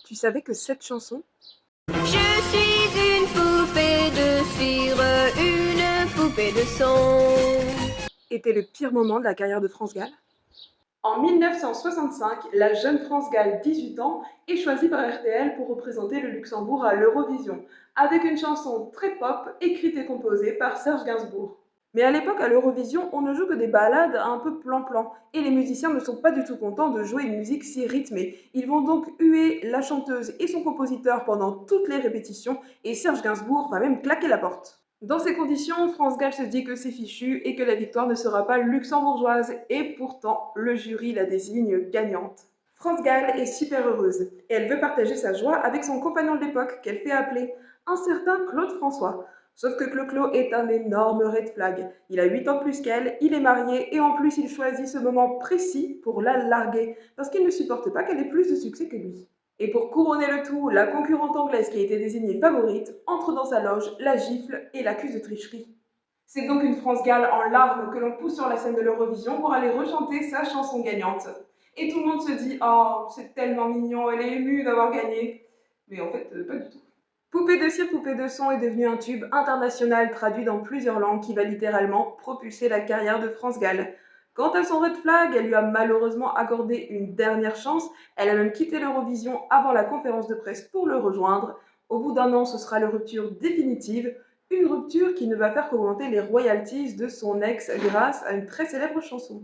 Tu savais que cette chanson Je suis une poupée de cire, une poupée de son. était le pire moment de la carrière de France Gall? En 1965, la jeune France Gall, 18 ans, est choisie par RTL pour représenter le Luxembourg à l'Eurovision, avec une chanson très pop écrite et composée par Serge Gainsbourg. Mais à l'époque, à l'Eurovision, on ne joue que des ballades un peu plan-plan, et les musiciens ne sont pas du tout contents de jouer une musique si rythmée. Ils vont donc huer la chanteuse et son compositeur pendant toutes les répétitions, et Serge Gainsbourg va même claquer la porte. Dans ces conditions, France Gall se dit que c'est fichu et que la victoire ne sera pas luxembourgeoise, et pourtant, le jury la désigne gagnante. France Gall est super heureuse, et elle veut partager sa joie avec son compagnon de l'époque qu'elle fait appeler un certain Claude François. Sauf que Clo-Clo est un énorme red flag. Il a 8 ans de plus qu'elle, il est marié, et en plus il choisit ce moment précis pour la larguer, parce qu'il ne supporte pas qu'elle ait plus de succès que lui. Et pour couronner le tout, la concurrente anglaise qui a été désignée favorite entre dans sa loge, la gifle et l'accuse de tricherie. C'est donc une France Gall en larmes que l'on pousse sur la scène de l'Eurovision pour aller rechanter sa chanson gagnante. Et tout le monde se dit « Oh, c'est tellement mignon, elle est émue d'avoir gagné ». Mais en fait, pas du tout. Poupée de cire, poupée de son est devenu un tube international traduit dans plusieurs langues qui va littéralement propulser la carrière de France Gall. Quant à son red flag, elle lui a malheureusement accordé une dernière chance. Elle a même quitté l'Eurovision avant la conférence de presse pour le rejoindre. Au bout d'un an, ce sera la rupture définitive, une rupture qui ne va faire qu'augmenter les royalties de son ex grâce à une très célèbre chanson.